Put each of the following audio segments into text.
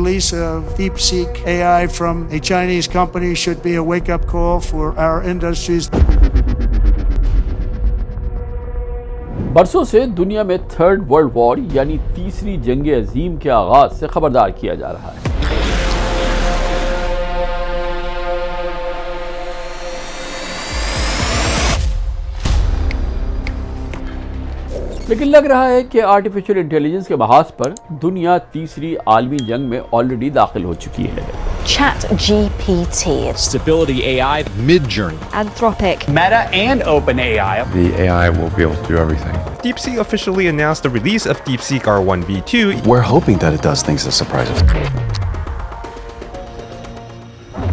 release of DeepSeek AI from a Chinese company should be a wake-up call for our industries. बरसों से दुनिया में third world war यानी तीसरी जंग अजीम के आगाज से खबरदार किया जा रहा है। लेकिन लग रहा है कि आर्टिफिशियल इंटेलिजेंस के महाज पर दुनिया तीसरी आलमी जंग में ऑलरेडी दाखिल हो चुकी है। ChatGPT, Stability AI, Midjourney, Anthropic, Meta and OpenAI. The AI will be able to do everything. DeepSeek officially announced the release of DeepSeek R1v2. We're hoping that it does things that surprise us.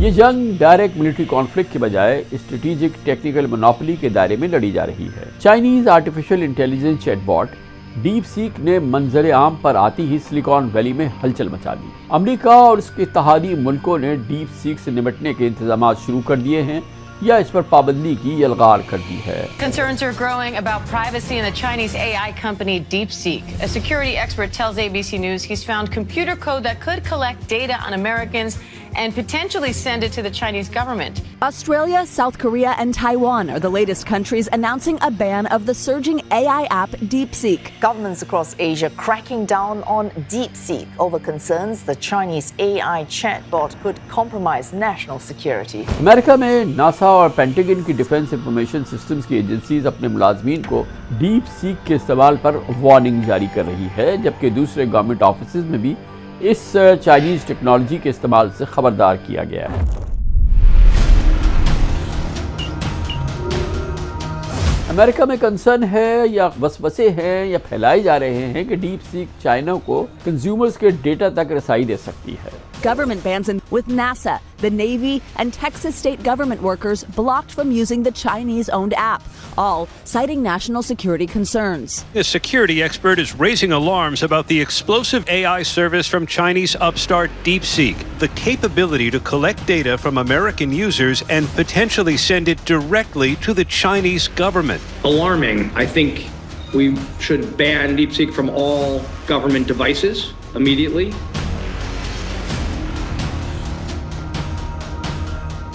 ये जंग direct military conflict के बजाय strategic technical monopoly के दायरे में लड़ी जा रही है। Chinese artificial intelligence chatbot DeepSeek ने मंजर आम पर आती ही सिलिकॉन वैली में हलचल मचा दी। अमेरिका और उसके इत्तेहादी मुल्कों ने डीपसीक से निपटने के इंतजाम शुरू कर दिए हैं या इस पर पाबंदी की यलगार कर दी है। Concerns are growing about privacy in the Chinese AI company DeepSeek. A security expert tells ABC News he's found computer code that could collect data on Americans and potentially send it to the Chinese government. Australia, South Korea, and Taiwan are the latest countries announcing a ban of the surging AI app DeepSeek. Governments across Asia cracking down on DeepSeek over concerns the Chinese AI chatbot could compromise national security. America में NASA और pentagon की defence information systems की agencies अपने मुलाजमीन को DeepSeek के इस्तेमाल पर warning जारी कर रही है, जबकि दूसरे गवर्नमेंट ऑफिस में भी इस चाइनीज टेक्नोलॉजी के इस्तेमाल से खबरदार किया गया है। अमेरिका में कंसर्न है या वसवसे हैं या फैलाए जा रहे हैं कि डीपसीक चाइना को कंज्यूमर्स के डेटा तक रसाई दे सकती है। Government bans with NASA, the Navy, and Texas state government workers blocked from using the Chinese-owned app, all citing national security concerns. A security expert is raising alarms about the explosive AI service from Chinese upstart DeepSeek, the capability to collect data from American users and potentially send it directly to the Chinese government. Alarming. I think we should ban DeepSeek from all government devices immediately.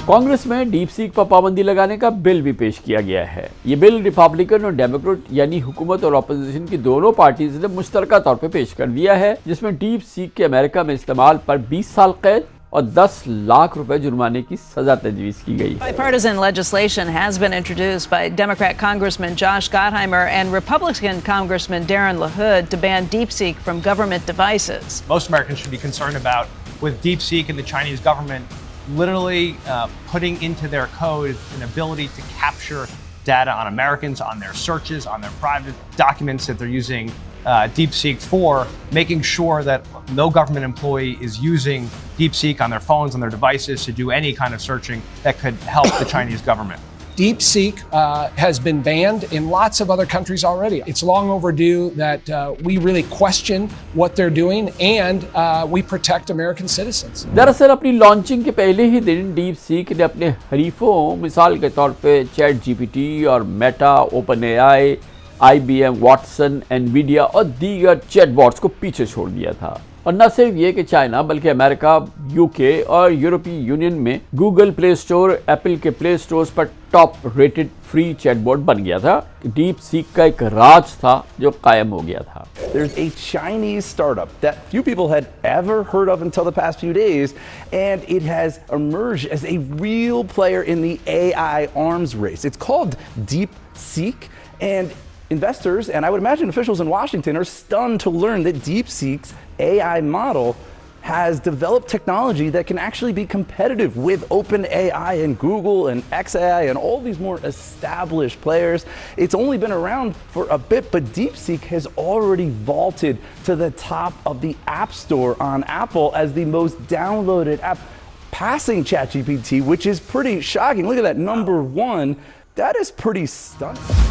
Congress में DeepSeek पर पाबंदी लगाने का bill भी पेश किया गया है। ये बिल रिपब्लिकन और डेमोक्रेट यानी हुकूमत और अपोजिशन की दोनों पार्टीज ने मुश्तरका तौर पर पेश कर दिया है, जिसमें डीपसीक के अमेरिका में इस्तेमाल पर 20 साल कैद और 10 लाख रुपए जुर्माने की सजा तजवीज की गई। Bipartisan legislation has been introduced by Democrat Congressman Josh Gottheimer and Republican Congressman Darren LaHood to ban DeepSeek from government devices. Most Americans should be concerned about with DeepSeek and the Chinese government literally putting into their code an ability to capture data on Americans, on their searches, on their private documents that they're using DeepSeek for, making sure that no government employee is using DeepSeek on their phones, on their devices to do any kind of searching that could help the Chinese government. DeepSeek has been banned in lots of other countries already. It's long overdue that we really question what they're doing and we protect American citizens. दरअसल अपनी launching के पहले ही दिन DeepSeek ने अपने हरीफों मिसाल के तौर पे ChatGPT और Meta, OpenAI, IBM, Watson, Nvidia और दीगर चैटबॉट्स को पीछे छोड़ दिया था। और न सिर्फ ये कि चाइना बल्कि अमेरिका, यूके और यूरोपीय यूनियन में गूगल प्ले स्टोर, एप्पल के प्ले स्टोर्स पर टॉप रेटेड फ्री चैटबॉट बन गया था। डीपसीक का एक राज था जो कायम हो गया था। There's a Chinese startup that few people had ever heard of until the past few days, and it has emerged as a real player in the AI arms race. It's called DeepSeek, and investors, and I would imagine officials in Washington, are stunned to learn that DeepSeek's AI model has developed technology that can actually be competitive with OpenAI and Google and xAI and all these more established players. It's only been around for a bit, but DeepSeek has already vaulted to the top of the App Store on Apple as the most downloaded app, passing ChatGPT, which is pretty shocking. Look at that, #1. That is pretty stunning.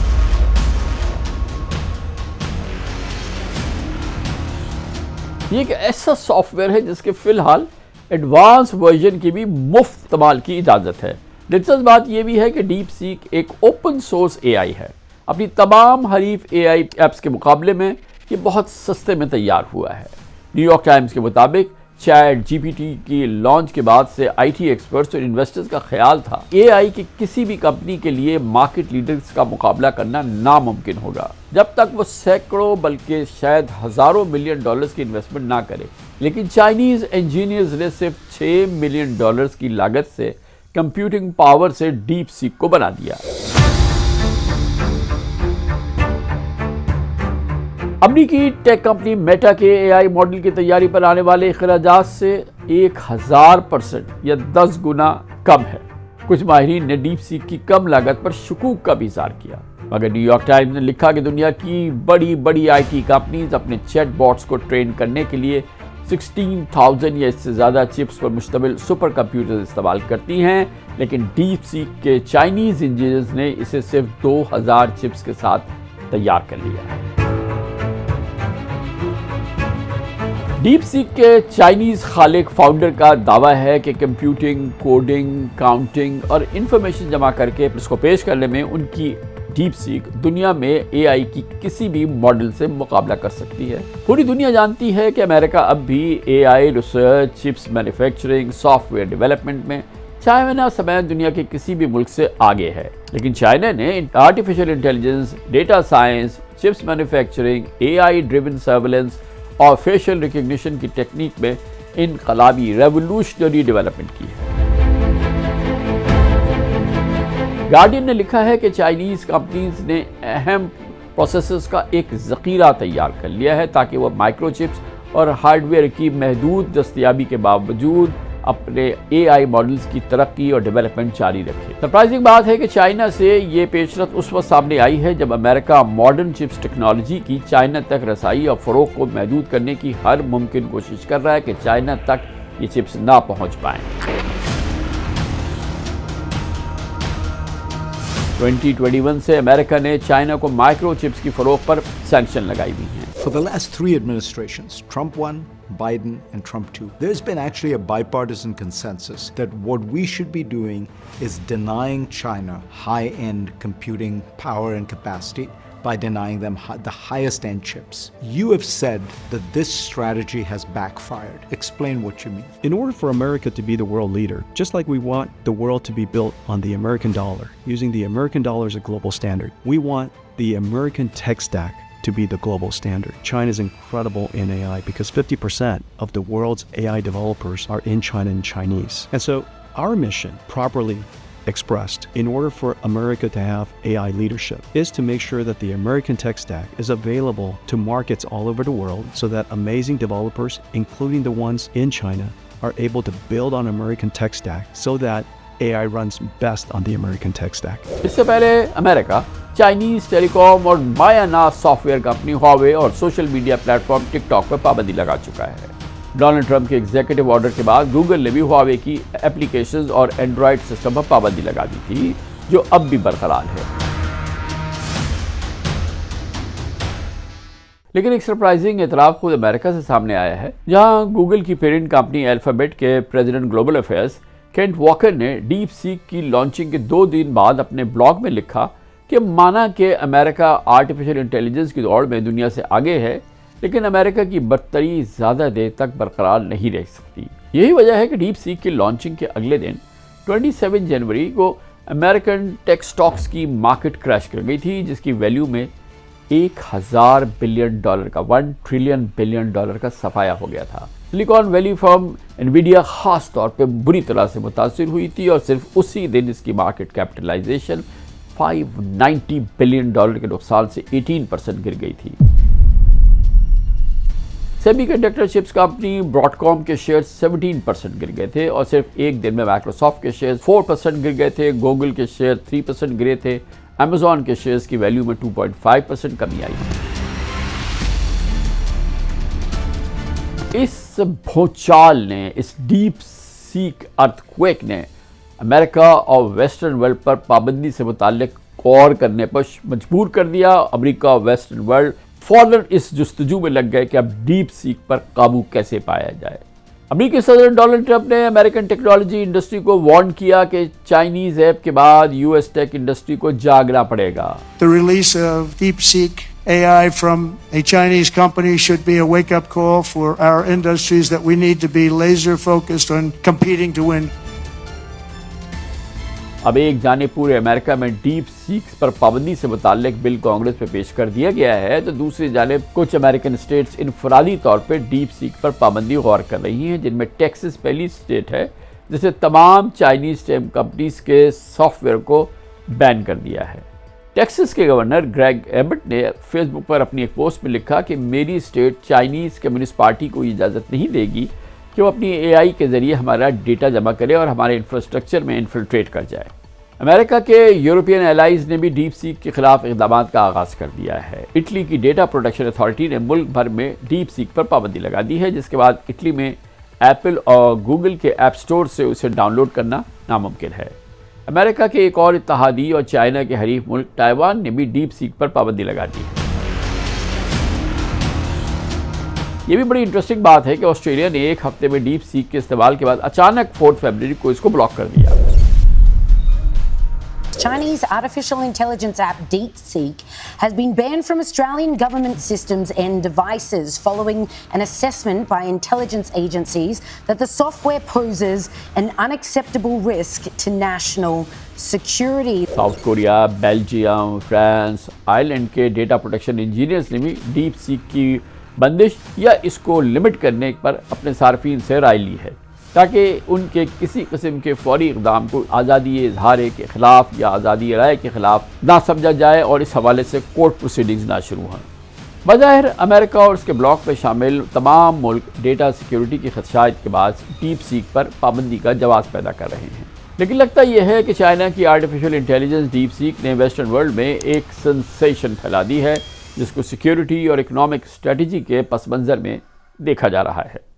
ये एक ऐसा software है जिसके फिलहाल advance version की भी मुफ्त इस्तेमाल की इजाज़त है। दिलचस्प बात यह भी है कि डीपसीक एक ओपन सोर्स एआई है। अपनी तमाम हरीफ एआई ऐप्स के मुकाबले में ये बहुत सस्ते में तैयार हुआ है। न्यूयॉर्क टाइम्स के मुताबिक चैट जीपीटी की लॉन्च के बाद से आईटी एक्सपर्ट्स और इन्वेस्टर्स का ख्याल था एआई की किसी भी कंपनी के लिए मार्केट लीडर्स का मुकाबला करना नामुमकिन होगा जब तक वो सैकड़ों बल्कि शायद हजारों मिलियन डॉलर्स की इन्वेस्टमेंट ना करे। लेकिन चाइनीज इंजीनियर्स ने सिर्फ $6 मिलियन की लागत से कंप्यूटिंग पावर से डीप सीक को बना दिया। अमेरिकी टेक कंपनी मेटा के एआई मॉडल की तैयारी पर आने वाले अखराजात से 1000% या 10 गुना कम है। कुछ माहिरीन ने डीप सीक की कम लागत पर शुकूक का भी इज़हार किया, मगर न्यूयॉर्क टाइम्स ने लिखा कि दुनिया की बड़ी बड़ी आईटी कंपनीज अपने चैट बॉट्स को ट्रेन करने के लिए 16,000 या इससे ज़्यादा चिप्स पर मुश्तमिल सुपर कंप्यूटर इस्तेमाल करती हैं, लेकिन डीप सीक के चाइनीज़ इंजीनियर्स ने इसे सिर्फ 2000 चिप्स के साथ तैयार कर लिया है। डीप सीक के चाइनीज खालिक फाउंडर का दावा है कि कंप्यूटिंग, कोडिंग, काउंटिंग और इंफॉर्मेशन जमा करके इसको पेश करने में उनकी डीप सीक दुनिया में एआई की किसी भी मॉडल से मुकाबला कर सकती है। पूरी दुनिया जानती है कि अमेरिका अब भी AI research, chips manufacturing, software development में चाइना समेत दुनिया के किसी भी मुल्क से आगे है, लेकिन चाइना ने artificial intelligence, data science, chips manufacturing, AI driven surveillance और फेशियल रिकग्निशन की टेक्निक में इनकलाबी रेवोल्यूशनरी डेवलपमेंट की है। गार्डियन ने लिखा है कि चाइनीज कंपनीज ने अहम प्रोसेसर्स का एक ज़ख़ीरा तैयार कर लिया है ताकि वह माइक्रोचिप्स और हार्डवेयर की महदूद दस्तयाबी के बावजूद अपने एआई मॉडल्स की तरक्की और डेवलपमेंट जारी रखे। सरप्राइजिंग बात है कि चाइना से ये पेशरफ उस वक्त सामने आई है जब अमेरिका मॉडर्न चिप्स टेक्नोलॉजी की चाइना तक रसाई और फ़रोग को महदूद करने की हर मुमकिन कोशिश कर रहा है कि चाइना तक ये चिप्स ना पहुंच पाएं। 2021 से अमेरिका ने चाइना को माइक्रो चिप्स की फ़रोग पर सैंक्शन लगाई हुई हैं। For the last 3 administrations, Trump 1, Biden, and Trump 2, there's been actually a bipartisan consensus that what we should be doing is denying China high-end computing power and capacity by denying them the highest-end chips. You have said that this strategy has backfired. Explain what you mean. In order for America to be the world leader, just like we want the world to be built on the American dollar, using the American dollar as a global standard, we want the American tech stack to be the global standard. China is incredible in AI because 50% of the world's AI developers are in China and Chinese. And so our mission, properly expressed, in order for America to have AI leadership, is to make sure that the American tech stack is available to markets all over the world so that amazing developers, including the ones in China, are able to build on American tech stack so that AI runs best on the American tech stack. इससे पहले America Chinese telecom और मायानास software company Huawei और social media platform TikTok पर पाबंदी लगा चुका है। Donald Trump के एग्जीक्यूटिव ऑर्डर के बाद गूगल ने भी हुआवे की एप्लीकेशंस और एंड्रॉयड सिस्टम पर पाबंदी लगा दी थी, जो अब भी बरकरार है। लेकिन एक सरप्राइजिंग एतराफ़ खुद अमेरिका से सामने आया है, जहां गूगल की पेरेंट कंपनी अल्फ़ाबेट के president global affairs Kent walker ने डीप सीक की लॉन्चिंग के 2 दिन बाद अपने ब्लॉग में लिखा कि माना कि अमेरिका आर्टिफिशियल इंटेलिजेंस की दौड़ में दुनिया से आगे है, लेकिन अमेरिका की बर्तरी ज़्यादा देर तक बरकरार नहीं रह सकती। यही वजह है कि डीप सीक की लॉन्चिंग के अगले दिन 27 जनवरी को अमेरिकन टेक स्टॉक्स की मार्केट क्रैश कर गई थी, जिसकी वैल्यू में $1000 बिलियन का $1 ट्रिलियन का सफाया हो गया था। सिलिकॉन वैली फर्म एनवीडिया खास तौर पे बुरी तरह से मुतासिर हुई थी और सिर्फ उसी दिन इसकी मार्केट कैपिटलाइजेशन $590 बिलियन के नुकसान से 18% गिर गई थी। सेमीकंडक्टर चिप्स कंपनी ब्रॉडकॉम के शेयर 17% गिर गए थे और सिर्फ एक दिन में माइक्रोसॉफ्ट के शेयर 4% गिर गए थे, गूगल के शेयर 3% गिरे थे, अमेजॉन के शेयर्स की वैल्यू में 2.5% कमी आई। इस भूचाल ने, इस डीप सीक अर्थक्वेक ने अमेरिका और वेस्टर्न वर्ल्ड पर पाबंदी से मुताल्लिक गौर करने पर मजबूर कर दिया। अमेरिका और वेस्टर्न वर्ल्ड फौरन इस जुस्तजू में लग गए कि अब डीप सीक पर काबू कैसे पाया जाए। अमेरिकी सदर डोनाल्ड ट्रंप ने अमेरिकन टेक्नोलॉजी इंडस्ट्री को वार्न किया कि चाइनीज ऐप के बाद यूएस टेक इंडस्ट्री को जागना पड़ेगा। The release of DeepSeek AI from a Chinese company should be a wake-up call for our industries that we need to be laser-focused on competing to win. अब एक जाने पूरे America में deep seeks पर पाबंदी से मुताल्लिक बिल कांग्रेस में पेश कर दिया गया है, तो दूसरी जानिब कुछ अमेरिकन स्टेट्स इनफरादी तौर पर डीप सीक पर पाबंदी गौर कर रही हैं, जिनमें टेक्सास पहली स्टेट है जिसे तमाम चाइनीज़ टेम कंपनीज के सॉफ्टवेयर को बैन कर दिया है। टेक्सास के गवर्नर ग्रेग एबट ने फेसबुक पर अपनी एक पोस्ट में लिखा कि मेरी स्टेट चाइनीज़ कम्युनिस्ट पार्टी को इजाज़त नहीं देगी कि वो अपनी एआई के ज़रिए हमारा डेटा जमा करे और हमारे इंफ्रास्ट्रक्चर में इन्फिल्ट्रेट कर जाए। अमेरिका के यूरोपियन एलाइज ने भी डीप सीक के खिलाफ इक़दाम का आगाज़ कर दिया है। इटली की डेटा प्रोटेक्शन अथॉरिटी ने मुल्क भर में डीप सीक पर पाबंदी लगा दी है, जिसके बाद इटली में एप्पल और गूगल के ऐप स्टोर से उसे डाउनलोड करना नामुमकिन है। अमेरिका के एक और इत्तेहादी और चाइना के हरीफ मुल्क ताइवान ने भी डीप सीक पर पाबंदी लगा दी है। ये भी बड़ी इंटरेस्टिंग बात है कि ऑस्ट्रेलिया ने एक हफ्ते में डीप सीक के इस्तेमाल के बाद अचानक 4 फरवरी को इसको ब्लॉक कर दिया। Chinese artificial intelligence app DeepSeek has been banned from Australian government systems and devices following an assessment by intelligence agencies that the software poses an unacceptable risk to national security. South Korea, Belgium, France, Ireland के data protection engineers ने भी deep seek की बंदिश या इसको limit करने पर अपने सार्फिन से राय ली है, ताकि उनके किसी किस्म के फौरी इक़दाम को आज़ादी इज़हार के ख़िलाफ़ या आज़ादी राय के ख़िलाफ़ ना समझा जाए और इस हवाले से कोर्ट प्रोसीडिंग्स ना शुरू हों। बज़ाहिर अमेरिका और उसके ब्लॉक में शामिल तमाम मुल्क डेटा सिक्योरिटी के खदशात के बाद डीप सीक पर पाबंदी का जवाब पैदा कर रहे हैं, लेकिन लगता यह है कि चाइना की आर्टिफिशियल इंटेलिजेंस डीप सीक ने वेस्टर्न वर्ल्ड में एक सेंसेशन फैला दी है, जिसको सिक्योरिटी और इकोनॉमिक स्ट्रेटजी के पस मंज़र में देखा जा रहा है।